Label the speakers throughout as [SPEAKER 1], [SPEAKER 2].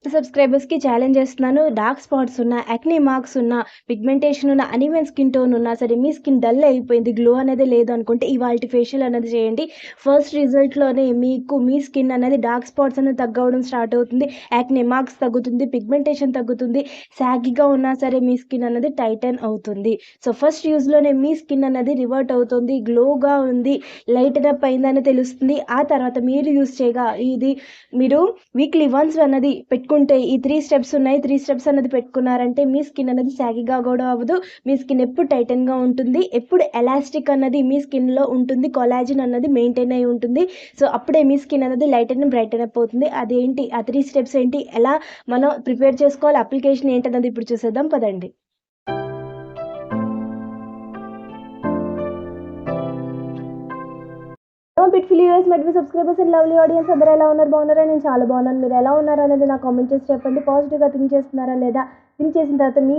[SPEAKER 1] సబ్స్క్రైబర్స్‌కి ఛాలెంజ్ చేస్తున్నాను. Dark spots ఉన్న, యాక్నే మార్క్స్ ఉన్న, పిగ్మెంటేషన్ ఉన్న, అనీవెన్ స్కిన్ టోన్ ఉన్నా సరే, మీ స్కిన్ డల్ అయిపోయింది, గ్లో అనేది లేదు అనుకుంటే ఇవాల్టి ఫేషియల్ అనేది చేయండి. ఫస్ట్ రిజల్ట్‌లోనే మీకు మీ స్కిన్ అనేది డార్క్ స్పాట్స్ అనేది తగ్గవడం స్టార్ట్ అవుతుంది. యాక్నే మార్క్స్ తగ్గుతుంది, పిగ్మెంటేషన్ తగ్గుతుంది. సాగీగా ఉన్నా సరే మీ స్కిన్ అనేది టైటన్ అవుతుంది. సో, ఫస్ట్ యూజ్‌లోనే మీ స్కిన్ అనేది రివర్ట్ అవుతుంది. గ్లోగా ఉంది, లైటెన్ అప్ అయిందని తెలుస్తుంది. ఆ తర్వాత మీరు యూజ్ చేయగా ఇది మీరు వీక్లీ వన్స్ అన్నది పెట్టుకుంటే ఈ 3 స్టెప్స్ ఉన్నాయి. 3 స్టెప్స్ అన్నది పెట్టుకున్నారంటే మీ స్కిన్ అనేది సాగీగా కూడా అవ్వదు. మీ స్కిన్ ఎప్పుడు టైటన్‌గా ఉంటుంది. ఎప్పుడు ఎలాస్టిక్ అన్నది మీ స్కిన్‌లో ఉంటుంది. కొలాజన్ అన్నది మెయింటైన్ అయ్యి ఉంటుంది. సో, అప్పుడే మీ స్కిన్ అనేది లైటెన్, బ్రైటెన్ అప్ అవుతుంది. అదేంటి ఆ 3 స్టెప్స్ ఏంటి? ఎలా మనం ప్రిపేర్ చేసుకోవాలి? అప్లికేషన్ ఏంటన్నది ఇప్పుడు చూసేద్దాం పదండి. బిట్‌ఫిల్ యూఎస్ మెట్వి సబ్స్క్రైబర్స్ అండ్ లవ్లీ ఆడియన్స్ అందరూ ఎలా ఉన్నారు? బాగున్నారా? నేను చాలా బాగున్నాను. మీరు ఎలా ఉన్నారు అనేది నాకు కామెంట్ చేసి చెప్పండి. పాజిటివ్‌గా థింక్ చేస్తున్నారా లేదా? థింక్ చేసిన తర్వాత మీ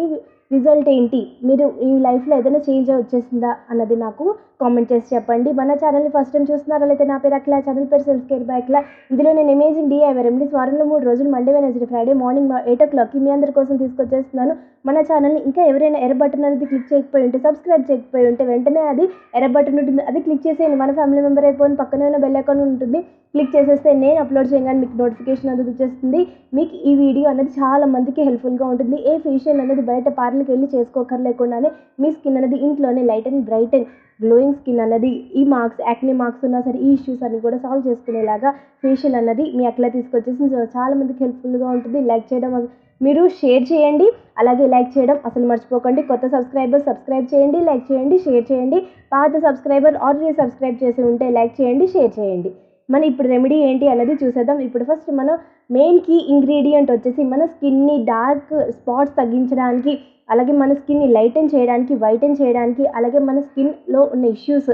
[SPEAKER 1] రిజల్ట్ ఏంటి? మీరు ఈ లైఫ్‌లో ఏదైనా చేంజ్ వచ్చేసిందా అన్నది నాకు కామెంట్ చేసి చెప్పండి. మన ఛానల్‌ని ఫస్ట్ టైం చూస్తున్నారా? అయితే నా పేరు అఖిల, ఛానల్ పేరు సెల్ఫ్ కేర్ బై అఖిల. ఇందులో నేను అమేజింగ్ డీఐవై రెమెడీస్ వారంలో 3 రోజులు మండే, వెడ్నెస్డే, ఫ్రైడే మార్నింగ్ 8:00కి మీ అందరి కోసం తీసుకొచ్చేస్తున్నాను. మన ఛానల్‌ని ఇంకా ఎవరైనా ఎర్ర బటన్ అనేది క్లిక్ చేయకపోయి ఉంటే, సబ్స్క్రైబ్ చేయకపోయి ఉంటే వెంటనే అది ఎర్ర బటన్ ఉంటుంది. అది క్లిక్ చేసేయండి. మన ఫ్యామిలీ మెంబర్ అయిపోయిన పక్కనే ఉన్న బెల్ ఐకాన్ ఉంటుంది. క్లిక్ చేసేస్తే నేను అప్లోడ్ చేయగానే మీకు నోటిఫికేషన్ అనేది వచ్చేస్తుంది. మీకు ఈ వీడియో అనేది చాలా మందికి హెల్ప్ఫుల్‌గా ఉంటుంది. ఏ ఫేషియల్ అనేది బయట పార్లర్‌కి వెళ్ళి చేసుకోకర్లేకుండానే మీ స్కిన్ అనేది ఇంట్లోనే light and bright glowing skin అన్నది ఈ మార్క్స్, యాక్నే మార్క్స్ ఉన్నా సరే ఈ ఇష్యూస్ అన్ని కూడా సాల్వ్ చేసుకునేలాగా ఫేషియల్ అన్నది మీ అట్లా తీసుకొచ్చేసి చాలా మందికి హెల్ప్ఫుల్‌గా ఉంటుంది. లైక్ చేయడం మీరు షేర్ చేయండి. అలాగే లైక్ చేయడం అసలు మర్చిపోకండి. కొత్త సబ్స్క్రైబర్స్ సబ్స్క్రైబ్ చేయండి, లైక్ చేయండి, షేర్ చేయండి. పాత సబ్స్క్రైబర్ ఆల్రెడీ సబ్స్క్రైబ్ చేసి ఉంటే లైక్ చేయండి, షేర్ చేయండి. మనం ఇప్పుడు రెమెడీ ఏంటి అనేది చూసేద్దాం. ఇప్పుడు ఫస్ట్ మనం మెయిన్ కీ ఇంగ్రీడియంట్ వచ్చేసి మన స్కిన్ని డార్క్ స్పాట్స్ తగ్గించడానికి, అలాగే మన స్కిన్ని లైటెన్ చేయడానికి, వైటెన్ చేయడానికి, అలాగే మన స్కిన్‌లో ఉన్న ఇష్యూస్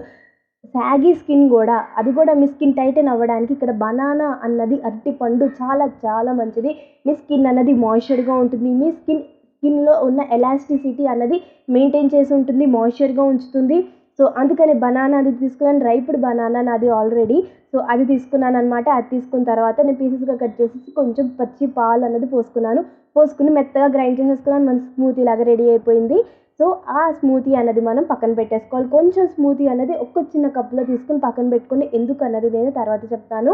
[SPEAKER 1] సాగీ స్కిన్ కూడా అది కూడా మీ స్కిన్ టైటన్ అవ్వడానికి ఇక్కడ బనానా అన్నది అరటిపండు చాలా చాలా మంచిది. మీ స్కిన్ అన్నది మాయిశ్చర్‌గా ఉంటుంది. మీ స్కిన్‌లో ఉన్న ఎలాస్టిసిటీ అన్నది మెయింటైన్ చేసి ఉంటుంది. మాయిశ్చర్‌గా ఉంచుతుంది. సో, అందుకని బనానా అది తీసుకున్నాను. రైప్డ్ బనానా నాది ఆల్రెడీ. సో, అది తీసుకున్నాననమాట. అది తీసుకున్న తర్వాత నేను పీసెస్‌గా కట్ చేసేసి కొంచెం పచ్చి పాలు అన్నది పోసుకున్నాను. పోసుకుని మెత్తగా గ్రైండ్ చేసేసుకున్నాను. మంచి స్మూతీ లాగా రెడీ అయిపోయింది. సో, ఆ స్మూతీ అనేది మనం పక్కన పెట్టేసుకోవాలి. కొంచెం స్మూతీ అనేది ఒక చిన్న కప్‌లో తీసుకొని పక్కన పెట్టుకొని ఎందుకన్నది నేను తర్వాత చెప్తాను.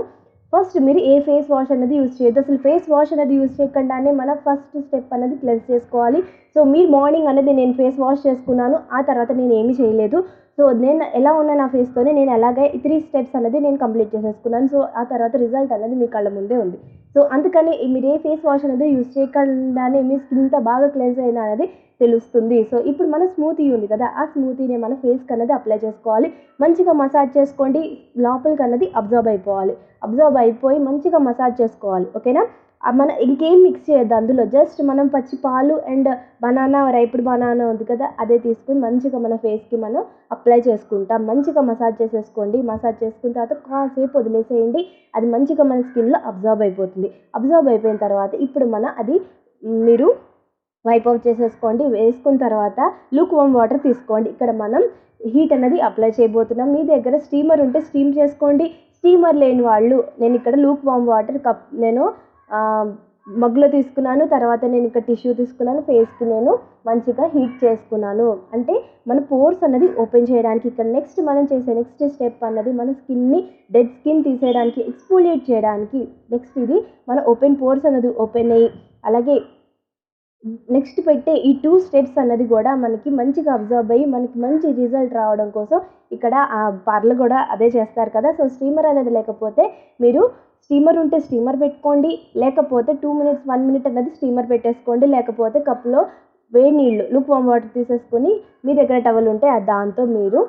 [SPEAKER 1] ఫస్ట్ మీరు ఏ ఫేస్ వాష్ అనేది యూజ్ చేయొద్దు. అసలు ఫేస్ వాష్ అనేది యూజ్ చేయకుండానే మన ఫస్ట్ స్టెప్ అనేది క్లెన్స్ చేసుకోవాలి. సో, మీరు మార్నింగ్ అనేది నేను ఫేస్ వాష్ చేసుకున్నాను. ఆ తర్వాత నేను ఏమీ చేయలేదు. సో, నేను ఎలా ఉన్న నా ఫేస్‌తోనే నేను అలాగే ఈ 3 స్టెప్స్ అనేది నేను కంప్లీట్ చేసేసుకున్నాను. సో, ఆ తర్వాత రిజల్ట్ అనేది మీ కళ్ళ ముందే ఉంది. సో, అందుకని మీరు ఏ ఫేస్ వాష్ అనేది యూజ్ చేయకుండానే మీ స్కిన్ ఎంత బాగా క్లెన్స్ అయింది అనేది తెలుస్తుంది. సో, ఇప్పుడు మన స్మూతీ ఉంది కదా! ఆ స్మూతీని మన ఫేస్‌కి అనేది అప్లై చేసుకోవాలి. మంచిగా మసాజ్ చేసుకోండి. లోపలికన్నది అబ్జార్బ్ అయిపోవాలి. అబ్జార్బ్ అయిపోయి మంచిగా మసాజ్ చేసుకోవాలి. ఓకేనా? మనం ఇంకేం మిక్స్ చేయొద్దు అందులో. జస్ట్ మనం పచ్చి పాలు అండ్ బనానా, రైప్డ్ బనానా ఉంది కదా! అదే తీసుకొని మంచిగా మన ఫేస్‌కి మనం అప్లై చేసుకుంటాం. మంచిగా మసాజ్ చేసేసుకోండి. మసాజ్ చేసుకున్న తర్వాత కాసేపు వదిలేసేయండి. అది మంచిగా మన స్కిన్‌లో అబ్జార్బ్ అయిపోతుంది. అబ్జార్బ్ అయిపోయిన తర్వాత ఇప్పుడు అది మీరు వైప్ ఔట్ చేసేసుకోండి. వేసుకున్న తర్వాత లూక్ వార్మ్ వాటర్ తీసుకోండి. ఇక్కడ మనం హీట్ అనేది అప్లై చేయబోతున్నాం. మీ దగ్గర స్టీమర్ ఉంటే స్టీమ్ చేసుకోండి. స్టీమర్ లేని వాళ్ళు నేను ఇక్కడ లూక్ వార్మ్ వాటర్ నేను మగ్గులో తీసుకున్నాను. తర్వాత నేను ఇక్కడ టిష్యూ తీసుకున్నాను. ఫేస్‌కి నేను మంచిగా హీట్ చేసుకున్నాను. అంటే మన పోర్స్ అనేది ఓపెన్ చేయడానికి ఇక్కడ నెక్స్ట్ మనం చేసే నెక్స్ట్ స్టెప్ అన్నది మన స్కిన్ని డెడ్ స్కిన్ తీసేయడానికి, ఎక్స్ఫోలియేట్ చేయడానికి. నెక్స్ట్ ఇది మన ఓపెన్ పోర్స్ అనేది ఓపెన్ అయ్యి అలాగే నెక్స్ట్ పెట్టే ఈ 2 స్టెప్స్ అన్నది కూడా మనకి మంచిగా అబ్జర్బ్ అయ్యి మనకి మంచి రిజల్ట్ రావడం కోసం ఇక్కడ పార్లర్ కూడా అదే చేస్తారు కదా! సో, స్టీమర్ అనేది లేకపోతే మీరు స్టీమర్ ఉంటే స్టీమర్ పెట్టుకోండి. లేకపోతే 2 మినిట్స్, 1 మినిట్ అనేది స్టీమర్ పెట్టేసుకోండి. లేకపోతే కప్‌లో వేడి నీళ్ళు లూక్ వార్మ్ వాటర్ తీసేసుకొని మీ దగ్గర టవల్ ఉంటే దాంతో మీరు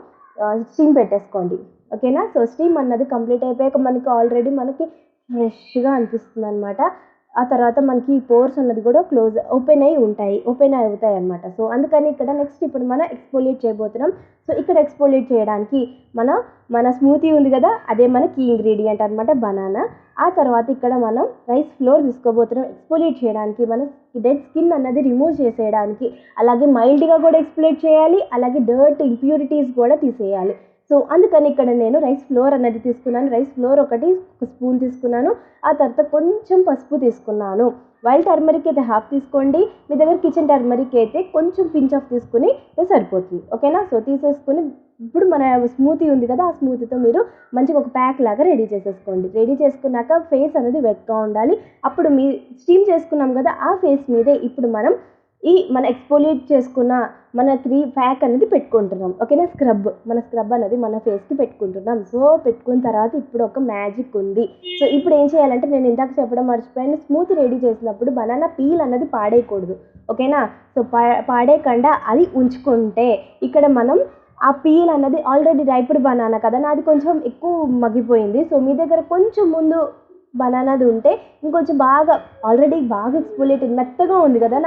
[SPEAKER 1] స్టీమ్ పెట్టేసుకోండి. ఓకేనా? సో, స్టీమ్ అన్నది కంప్లీట్ అయిపోయాక మనకి ఫ్రెష్‌గా అనిపిస్తుందనమాట. ఆ తర్వాత మనకి ఈ పోర్స్ అన్నది కూడా ఓపెన్ అవుతాయి అన్నమాట. సో, అందుకని ఇక్కడ నెక్స్ట్ ఇప్పుడు మనం ఎక్స్ఫోలియేట్ చేయబోతున్నాం. సో, ఇక్కడ ఎక్స్ఫోలియేట్ చేయడానికి మన స్మూతీ ఉంది కదా! అదే మన కీ ఇంగ్రీడియంట్ అన్నమాట బనానా. ఆ తర్వాత ఇక్కడ మనం రైస్ ఫ్లోర్ తీసుకోబోతున్నాం ఎక్స్ఫోలియేట్ చేయడానికి. మన డెడ్ స్కిన్ అన్నది రిమూవ్ చేసేయడానికి. అలాగే మైల్డ్‌గా కూడా ఎక్స్ఫోలియేట్ చేయాలి. అలాగే ఇంప్యూరిటీస్ కూడా తీసేయాలి. సో అందుకని ఇక్కడ నేను రైస్ ఫ్లోర్ అనేది తీసుకున్నాను. రైస్ ఫ్లోర్ ఒక స్పూన్ తీసుకున్నాను. ఆ తర్వాత కొంచెం పసుపు తీసుకున్నాను. వైల్డ్ టర్మరిక్ అయితే హాఫ్ తీసుకోండి. మీ దగ్గర కిచెన్ టర్మరిక్ అయితే కొంచెం పించ్ ఆఫ్ తీసుకుని సరిపోతుంది. ఓకేనా? సో తీసేసుకుని ఇప్పుడు మన స్మూతీ ఉంది కదా, ఆ స్మూతీతో మీరు మంచిగా ఒక ప్యాక్ లాగా రెడీ చేసేసుకోండి. రెడీ చేసుకున్నాక ఫేస్ అనేది వెట్గా ఉండాలి. అప్పుడు మీ స్టీమ్ చేసుకున్నాం కదా, ఆ ఫేస్ మీదే ఇప్పుడు మనం మన ఎక్స్ఫోలియేట్ చేసుకున్న మన ప్యాక్ అనేది పెట్టుకుంటున్నాం. ఓకేనా? మన స్క్రబ్ అనేది మన ఫేస్కి పెట్టుకుంటున్నాం. సో పెట్టుకున్న తర్వాత ఇప్పుడు ఒక మ్యాజిక్ ఉంది. సో ఇప్పుడు ఏం చేయాలంటే, నేను ఇందాక చెప్పడం మర్చిపోయాను, స్మూతీ రెడీ చేసినప్పుడు బనానా పీల్ అనేది పాడేయకూడదు. ఓకేనా? సో పాడేయకుండా అది ఉంచుకుంటే ఇక్కడ మనం ఆ పీల్ అన్నది ఆల్రెడీ రైప్డ్ బనానా కదా, నాది కొంచెం ఎక్కువ మగ్గిపోయింది. సో మీ దగ్గర కొంచెం ముందు బనానాది ఉంటే ఇంకొంచెం ఆల్రెడీ బాగా ఎక్స్ఫోలియేట్ మెత్తగా ఉంది కదా,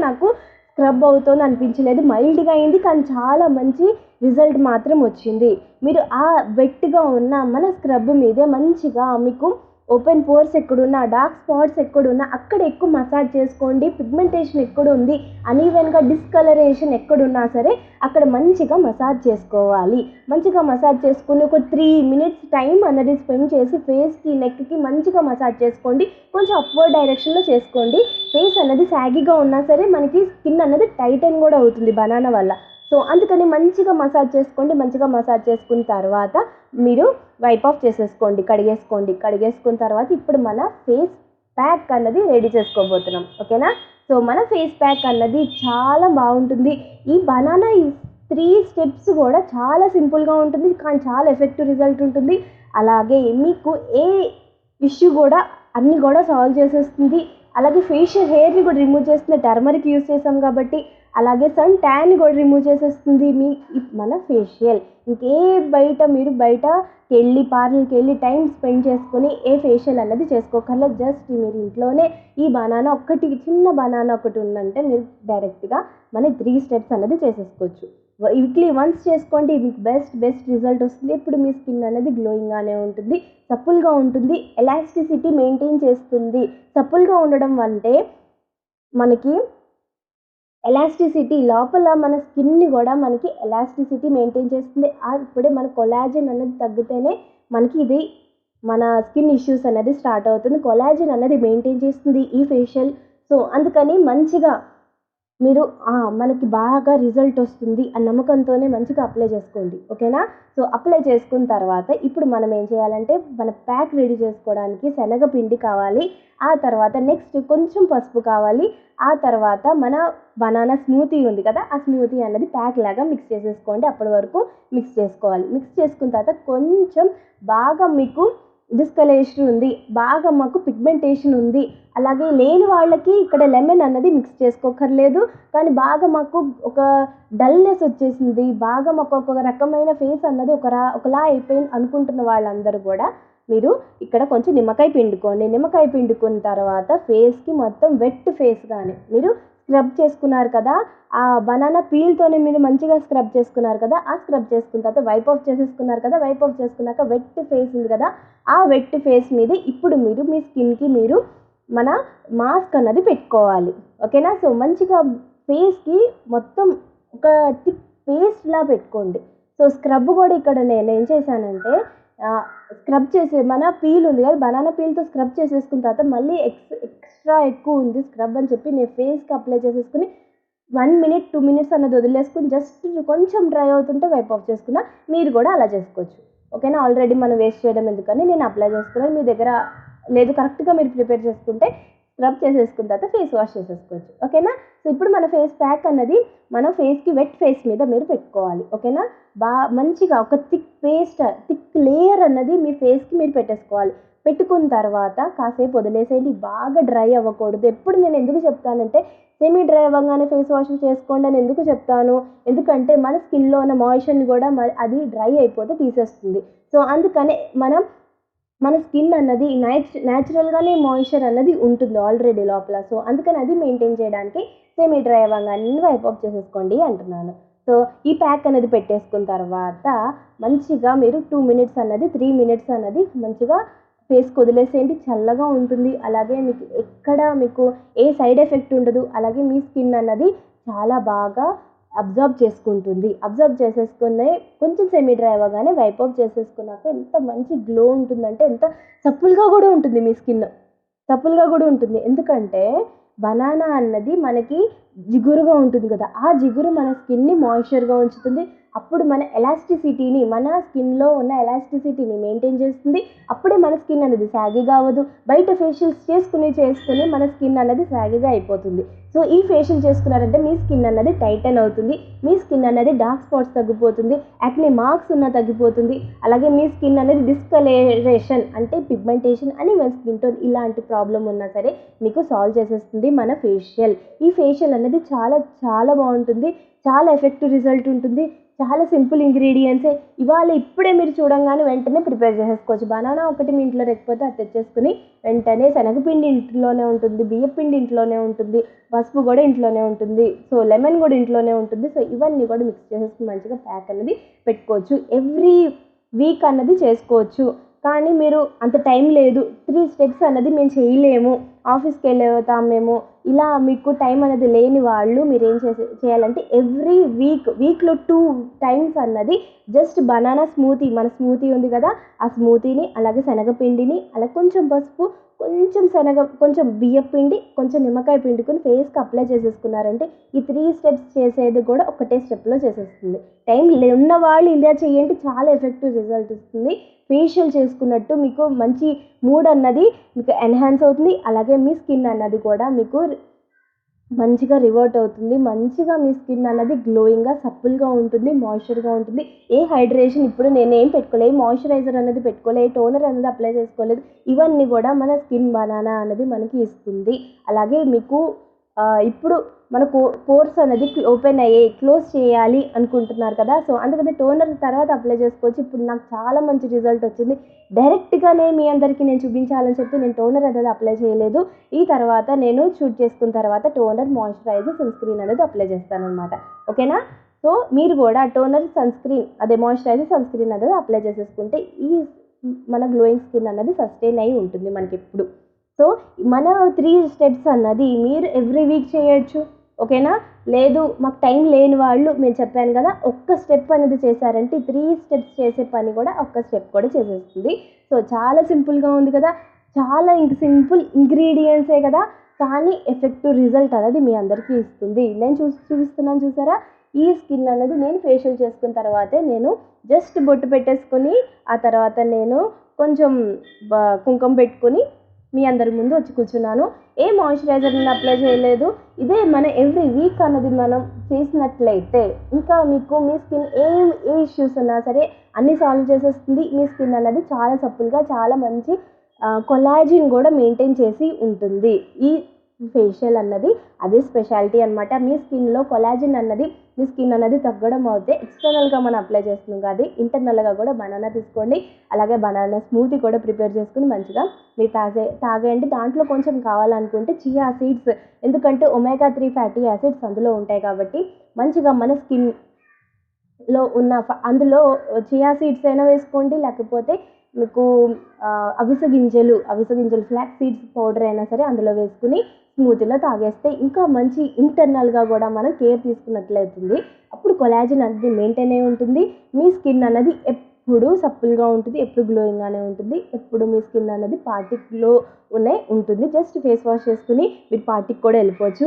[SPEAKER 1] నాకు స్క్రబ్ అవుతుంది అనిపించలేదు. మైల్డ్గా అయింది, కానీ చాలా మంచి రిజల్ట్ మాత్రం వచ్చింది. మీరు ఆ వెట్గా ఉన్న మన స్క్రబ్ మీదే మంచిగా మీకు ఓపెన్ పోర్స్ ఎక్కడున్నా, డార్క్ స్పాట్స్ ఎక్కడున్నా అక్కడ ఎక్కువ మసాజ్ చేసుకోండి. పిగ్మెంటేషన్ ఎక్కడుంది, అనీవెన్గా డిస్కలరేషన్ ఎక్కడున్నా సరే అక్కడ మంచిగా మసాజ్ చేసుకోవాలి. మంచిగా మసాజ్ చేసుకుని ఒక 3 minutes టైం అన్నది స్పెండ్ చేసి ఫేస్కి, నెక్కి మంచిగా మసాజ్ చేసుకోండి. కొంచెం అప్వర్డ్ డైరెక్షన్లో చేసుకోండి. ఫేస్ అన్నది సాగిగా ఉన్నా సరే మనకి స్కిన్ అన్నది టైటన్ కూడా అవుతుంది బనానా వల్ల. సో అందుకని మంచిగా మసాజ్ చేసుకోండి. మంచిగా మసాజ్ చేసుకున్న తర్వాత మీరు వైప్ ఆఫ్ చేసేసుకోండి, కడిగేసుకున్న తర్వాత ఇప్పుడు మన ఫేస్ ప్యాక్ అన్నది రెడీ చేసుకోబోతున్నాం. ఓకేనా? సో మన ఫేస్ ప్యాక్ అన్నది చాలా బాగుంటుంది. ఈ బనానా 3 steps కూడా చాలా సింపుల్గా ఉంటుంది, కానీ చాలా ఎఫెక్టివ్ రిజల్ట్ ఉంటుంది. అలాగే మీకు ఏ ఇష్యూ కూడా అన్నీ కూడా సాల్వ్ చేసేస్తుంది. అలాగే ఫేషియల్ హెయిర్ని కూడా రిమూవ్ చేస్తుంది, టర్మరిక్ యూస్ చేసాం కాబట్టి. అలాగే సన్ ట్యాన్ కూడా రిమూవ్ చేసేస్తుంది మన ఫేషియల్. మీరు బయటకి వెళ్ళి పార్లర్కి వెళ్ళి టైం స్పెండ్ చేసుకొని ఏ ఫేషియల్ అన్నది చేసుకోకర్లేదు. జస్ట్ మీరు ఇంట్లోనే ఈ చిన్న బనానా ఒకటి ఉందంటే మీరు డైరెక్ట్గా మన 3 steps అన్నది చేసేసుకోవచ్చు. వీక్లీ వన్స్ చేసుకోండి, మీకు బెస్ట్ రిజల్ట్ వస్తుంది. ఇప్పుడు మీ స్కిన్ అనేది గ్లోయింగ్గానే ఉంటుంది, సప్పుల్గా ఉంటుంది, ఎలాస్టిసిటీ మెయింటైన్ చేస్తుంది. సప్పుల్గా ఉండడం అంటే మనకి ఎలాస్టిసిటీ లోపల మన స్కిన్ని కూడా మనకి ఎలాస్టిసిటీ మెయింటైన్ చేస్తుంది. అప్పుడే మన కొలాజన్ అనేది తగ్గితేనే మనకి మన స్కిన్ ఇష్యూస్ అనేది స్టార్ట్ అవుతుంది. కొలాజన్ అనేది మెయింటైన్ చేస్తుంది ఈ ఫేషియల్. సో అందుకని మంచిగా మీరు మనకి బాగా రిజల్ట్ వస్తుంది ఆ నమ్మకంతోనే మంచిగా అప్లై చేసుకోండి. ఓకేనా? సో అప్లై చేసుకున్న తర్వాత ఇప్పుడు మనం ఏం చేయాలంటే, మన ప్యాక్ రెడీ చేసుకోవడానికి శనగపిండి కావాలి. ఆ తర్వాత నెక్స్ట్ కొంచెం పసుపు కావాలి. ఆ తర్వాత మన బనానా స్మూతీ ఉంది కదా, ఆ స్మూతీ అన్నది ప్యాక్ లాగా మిక్స్ చేసేసుకోండి. అప్పటి వరకు మిక్స్ చేసుకోవాలి. మిక్స్ చేసుకున్న తర్వాత కొంచెం బాగా మీకు డిస్కలరేషన్ ఉంది, బాగా మాకు పిగ్మెంటేషన్ ఉంది, అలాగే లేని వాళ్ళకి ఇక్కడ లెమన్ అన్నది మిక్స్ చేసుకోకర్లేదు. కానీ బాగా మాకు ఒక డల్నెస్ వచ్చేసింది, బాగా మాకు ఒక రకమైన ఫేస్ అన్నది ఒకలా అయిపోయింది అనుకుంటున్న వాళ్ళందరూ కూడా మీరు ఇక్కడ కొంచెం నిమ్మకాయ పిండుకోండి. నిమ్మకాయ పిండుకున్న తర్వాత ఫేస్కి మొత్తం వెట్ ఫేస్గానే మీరు స్క్రబ్ చేసుకున్నారు కదా, ఆ బనానా పీల్తోనే మీరు మంచిగా స్క్రబ్ చేసుకున్నారు కదా, ఆ స్క్రబ్ చేసుకున్న తర్వాత వైప్ ఆఫ్ చేసేసుకున్నారు కదా, వైప్ ఆఫ్ చేసుకున్నాక వెట్ ఫేస్ ఉంది కదా, ఆ వెట్ ఫేస్ మీద ఇప్పుడు మీరు మీ స్కిన్కి మీరు మన మాస్క్ అన్నది పెట్టుకోవాలి. ఓకేనా? సో మంచిగా ఫేస్కి మొత్తం ఒక థిక్ పేస్ట్లా పెట్టుకోండి. సో స్క్రబ్ కూడా ఇక్కడ నేను ఏం చేశానంటే, స్క్రబ్ చేసే మన పీల్ ఉంది కదా, బనానా పీల్తో స్క్రబ్ చేసేసుకున్న తర్వాత మళ్ళీ ఎక్స్ట్రా ఎక్కువ ఉంది స్క్రబ్ అని చెప్పి నేను ఫేస్కి అప్లై చేసేసుకుని 1 minute 2 minutes అన్నది వదిలేసుకుని జస్ట్ కొంచెం డ్రై అవుతుంటే వైప్ ఆఫ్ చేసుకున్నా. మీరు కూడా అలా చేసుకోవచ్చు. ఓకేనా? ఆల్రెడీ మనం వేస్ట్ చేయడం ఎందుకని నేను అప్లై చేసుకున్నాను. మీ దగ్గర లేదు, కరెక్ట్గా మీరు ప్రిపేర్ చేసుకుంటే స్క్రబ్ చేసేసుకున్న తర్వాత ఫేస్ వాష్ చేసేసుకోవచ్చు. ఓకేనా? సో ఇప్పుడు మన ఫేస్ ప్యాక్ అన్నది మన ఫేస్కి వెట్ ఫేస్ మీద మీరు పెట్టుకోవాలి. ఓకేనా? మంచిగా ఒక థిక్ లేయర్ అన్నది మీ ఫేస్కి మీరు పెట్టేసుకోవాలి. పెట్టుకున్న తర్వాత కాసేపు వదిలేసేయండి, బాగా డ్రై అవ్వకూడదు. ఎప్పుడు నేను ఎందుకు చెప్తానంటే, సెమీ డ్రై అవ్వగానే ఫేస్ వాష్ చేసుకోండి అని ఎందుకు చెప్తాను, ఎందుకంటే మన స్కిన్లో ఉన్న మాయిశ్చర్ని కూడా అది డ్రై అయిపోతే తీసేస్తుంది. సో అందుకనే మన స్కిన్ అన్నది న్యాచురల్గానే మాయిశ్చర్ అన్నది ఉంటుంది ఆల్రెడీ లోపల. సో అందుకని అది మెయింటైన్ చేయడానికి సెమీ డ్రై అవ్వగానే వైప్ ఆఫ్ చేసేసుకోండి అంటున్నాను. సో ఈ ప్యాక్ అనేది పెట్టేసుకున్న తర్వాత మంచిగా మీరు 2 minutes అన్నది 3 minutes అన్నది మంచిగా ఫేస్కి వదిలేసేయండి. చల్లగా ఉంటుంది, అలాగే మీకు ఏ సైడ్ ఎఫెక్ట్ ఉండదు. అలాగే మీ స్కిన్ అన్నది చాలా బాగా అబ్జర్వ్ చేసుకుంటుంది. అబ్జర్వ్ చేసేసుకుని కొంచెం సెమీ డ్రై అవ్వగానే వైప్ ఆఫ్ చేసేసుకున్నాక ఎంత మంచి గ్లో ఉంటుందంటే, ఎంత సప్పుల్గా కూడా ఉంటుంది మీ స్కిన్. సప్పుల్గా కూడా ఉంటుంది. ఎందుకంటే బనానా అన్నది మనకి జిగురుగా ఉంటుంది కదా, ఆ జిగురు మన స్కిన్ని మాయిశ్చర్గా ఉంచుతుంది. అప్పుడు మన ఎలాస్టిసిటీని, మన స్కిన్లో ఉన్న ఎలాస్టిసిటీని మెయింటైన్ చేస్తుంది. అప్పుడే మన స్కిన్ అనేది సాగీగా అవ్వదు. బయట ఫేషియల్స్ చేసుకుని మన స్కిన్ అనేది సాగీగా అయిపోతుంది. సో ఈ ఫేషియల్ చేసుకున్నారంటే మీ స్కిన్ అన్నది టైటన్ అవుతుంది. మీ స్కిన్ అనేది డార్క్ స్పాట్స్ తగ్గిపోతుంది. యాక్నే మార్క్స్ ఉన్న తగ్గిపోతుంది. అలాగే మీ స్కిన్ అనేది డిస్కలరేషన్ అంటే పిగ్మెంటేషన్ అని మన స్కిన్ టోన్ ఇలాంటి ప్రాబ్లం ఉన్నా సరే మీకు సాల్వ్ చేసేస్తుంది మన ఫేషియల్. ఈ ఫేషియల్ అనేది చాలా చాలా బాగుంటుంది. చాలా ఎఫెక్టివ్ రిజల్ట్ ఉంటుంది. చాలా సింపుల్ ఇంగ్రీడియంట్సే. ఇవాళ ఇప్పుడే మీరు చూడంగానే వెంటనే ప్రిపేర్ చేసేసుకోవచ్చు. బనానా ఒకటి మీ ఇంట్లో లేకపోతే అది తెచ్చేసుకుని వెంటనే శనగపిండి ఇంట్లోనే ఉంటుంది, బియ్యపిండి ఇంట్లోనే ఉంటుంది, పసుపు కూడా ఇంట్లోనే ఉంటుంది, సో లెమన్ కూడా ఇంట్లోనే ఉంటుంది. సో ఇవన్నీ కూడా మిక్స్ చేసేసుకుని మంచిగా ప్యాక్ అనేది పెట్టుకోవచ్చు. ఎవ్రీ వీక్ అన్నది చేసుకోవచ్చు. కానీ మీరు అంత టైం లేదు, 3 స్టెప్స్ అన్నది మేము చేయలేము, ఆఫీస్కి వెళ్ళతాం మేము, ఇలా మీకు టైం అనేది లేని వాళ్ళు మీరు ఏం చేయాలంటే ఎవ్రీ వీక్లో 2 టైమ్స్ అన్నది జస్ట్ బనానా స్మూతీ, మన స్మూతీ ఉంది కదా, ఆ స్మూతీని అలాగే శనగపిండిని అలాగే కొంచెం పసుపు, కొంచెం బియ్యపిండి, కొంచెం నిమ్మకాయ పిండుకొని ఫేస్కి అప్లై చేసేసుకున్నారంటే ఈ 3 స్టెప్స్ చేసేది కూడా ఒకటే స్టెప్లో చేసేస్తుంది. టైం ఉన్న వాళ్ళు ఇలా చేయండి, చాలా ఎఫెక్టివ్ రిజల్ట్ ఇస్తుంది. ఫేషియల్ చేసుకున్నట్టు మీకు మంచి మూడ్ అన్నది మీకు ఎన్హాన్స్ అవుతుంది. అలాగే మీ స్కిన్ అన్నది కూడా మీకు మంచిగా రివర్ట్ అవుతుంది. మంచిగా మీ స్కిన్ అన్నది గ్లోయింగ్గా సప్పుల్గా ఉంటుంది, మాయిశ్చర్గా ఉంటుంది. ఏ హైడ్రేషన్ ఇప్పుడు నేనేం పెట్టుకోలేదు, మాయిశ్చరైజర్ అనేది పెట్టుకోలేదు, టోనర్ అనేది అప్లై చేసుకోలేదు. ఇవన్నీ కూడా మన స్కిన్ బనానా అనేది మనకి ఇస్తుంది. అలాగే మీకు ఇప్పుడు మన పోర్స్ అనేది ఓపెన్ అయ్యాయి, క్లోజ్ చేయాలి అనుకుంటున్నారు కదా, సో అందుకని టోనర్ తర్వాత అప్లై చేసుకోవచ్చు. ఇప్పుడు నాకు చాలా మంచి రిజల్ట్ వచ్చింది. డైరెక్ట్గానే మీ అందరికీ నేను చూపించాలని చెప్పి నేను టోనర్ అనేది అప్లై చేయలేదు. ఈ తర్వాత నేను షూట్ చేసుకున్న తర్వాత టోనర్, మాయిశ్చరైజర్, సన్ స్క్రీన్ అనేది అప్లై చేస్తాను అనమాట. ఓకేనా? సో మీరు కూడా టోనర్, సన్ స్క్రీన్ అదే మాయిశ్చరైజర్, సన్ స్క్రీన్ అనేది అప్లై చేసేసుకుంటే ఈ మన గ్లోయింగ్ స్కిన్ అనేది సస్టైన్ అయి ఉంటుంది మనకి ఎప్పుడు. సో మన 3 స్టెప్స్ అన్నది మీరు ఎవ్రీ వీక్ చేయొచ్చు. ఓకేనా? లేదు మాకు టైం లేని వాళ్ళు, నేను చెప్పాను కదా, ఒక్క స్టెప్ అనేది చేశారంటే 3 స్టెప్స్ చేసే పని కూడా ఒక్క స్టెప్ కూడా చేసేస్తుంది. సో చాలా సింపుల్గా ఉంది కదా, చాలా సింపుల్ ఇంగ్రీడియంట్సే కదా, కానీ ఎఫెక్టివ్ రిజల్ట్ అనేది మీ అందరికీ ఇస్తుంది. నేను చూపిస్తున్నాను చూసారా, ఈ స్కిన్ అనేది నేను ఫేషియల్ చేసుకున్న తర్వాతే నేను జస్ట్ బొట్టు పెట్టేసుకొని ఆ తర్వాత నేను కొంచెం కుంకుమ పెట్టుకొని మీ అందరి ముందు వచ్చి కూర్చున్నాను. ఏ మాయిశ్చరైజర్ని అప్లై చేయలేదు. ఇదే మన ఎవ్రీ వీక్ అన్నది మనం చేసినట్లయితే ఇంకా మీకు మీ స్కిన్ ఏ ఇష్యూస్ ఉన్నా సరే అన్నీ సాల్వ్ చేసేస్తుంది. మీ స్కిన్ అన్నది చాలా సప్పుల్గా, చాలా మంచి కొలాజిన్ కూడా మెయింటైన్ చేసి ఉంటుంది. ఈ ఫేషియల్ అన్నది అదే స్పెషాలిటీ అనమాట. మీ స్కిన్లో కొలాజిన్ అన్నది, మీ స్కిన్ అన్నది తగ్గడం అవుతే ఎక్స్టర్నల్గా మనం అప్లై చేస్తున్నాం కాదు, ఇంటర్నల్గా కూడా బనానా తీసుకోండి. అలాగే బనానా స్మూతీ కూడా ప్రిపేర్ చేసుకుని మంచిగా మీరు తాగేయండి. దాంట్లో కొంచెం కావాలనుకుంటే చియా సీడ్స్, ఎందుకంటే omega-3 ఫ్యాటీ యాసిడ్స్ అందులో ఉంటాయి కాబట్టి మంచిగా మన స్కిన్లో ఉన్న అందులో చియా సీడ్స్ అయినా వేసుకోండి, లేకపోతే మీకు అవిసె గింజలు ఫ్లాక్ సీడ్స్ పౌడర్ అయినా సరే అందులో వేసుకుని స్మూతీలో తాగేస్తే ఇంకా మంచి ఇంటర్నల్గా కూడా మనం కేర్ తీసుకున్నట్లయితుంది. అప్పుడు కొలాజిన్ అనేది మెయింటైన్ అయి ఉంటుంది. మీ స్కిన్ అన్నది ఎప్పుడు సప్పుల్గా ఉంటుంది, ఎప్పుడు గ్లోయింగ్గానే ఉంటుంది, ఎప్పుడు మీ స్కిన్ అన్నది పార్టీలో ఉంటుంది. జస్ట్ ఫేస్ వాష్ చేసుకుని మీరు పార్టీకి కూడా వెళ్ళిపోవచ్చు.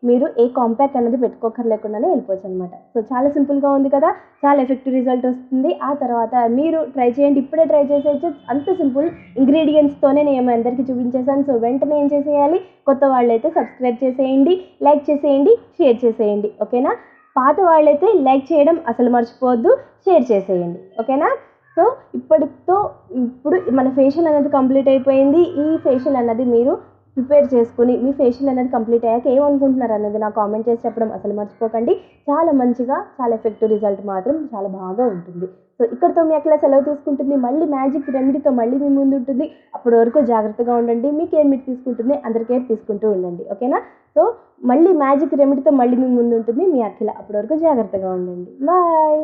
[SPEAKER 1] మీరు ఏ కాంపాక్ట్ అనేది పెట్టుకోకర్లేకుండానే వెళ్ళిపోవచ్చు అనమాట. సో చాలా సింపుల్గా ఉంది కదా, చాలా ఎఫెక్టివ్ రిజల్ట్ వస్తుంది. ఆ తర్వాత మీరు ట్రై చేయండి, ఇప్పుడే ట్రై చేసేయచ్చు. అంత సింపుల్ ఇంగ్రీడియంట్స్తోనే నేను అందరికీ చూపించేసాను. సో వెంటనే ఏం చేసేయాలి, కొత్త వాళ్ళైతే సబ్స్క్రైబ్ చేసేయండి, లైక్ చేసేయండి, షేర్ చేసేయండి. ఓకేనా? పాత వాళ్ళైతే లైక్ చేయడం అసలు మర్చిపోవద్దు, షేర్ చేసేయండి. ఓకేనా? సో ఇప్పుడు మన ఫేషియల్ అనేది కంప్లీట్ అయిపోయింది. ఈ ఫేషియల్ అన్నది మీరు ప్రిపేర్ చేసుకుని మీ ఫేషియల్ అనేది కంప్లీట్ అయ్యాక ఏమనుకుంటున్నారు అనేది నాకు కామెంట్ చేసి చెప్పడం అసలు మర్చిపోకండి. చాలా మంచిగా, చాలా ఎఫెక్టివ్ రిజల్ట్ మాత్రం చాలా బాగా ఉంటుంది. సో ఇక్కడితో మీ అట్లా సెలవు తీసుకుంటుంది. మళ్ళీ మ్యాజిక్ రెమెడీతో మళ్ళీ మీ ముందు ఉంటుంది. అప్పటి వరకు జాగ్రత్తగా ఉండండి. మీకు ఏం తీసుకుంటుంది, అందరి కేర్ తీసుకుంటూ ఉండండి. ఓకేనా? సో మళ్ళీ మ్యాజిక్ రెమెడీతో మళ్ళీ మీ ముందు ఉంటుంది మీ అఖిల. అప్పటి వరకు జాగ్రత్తగా ఉండండి. బాయ్.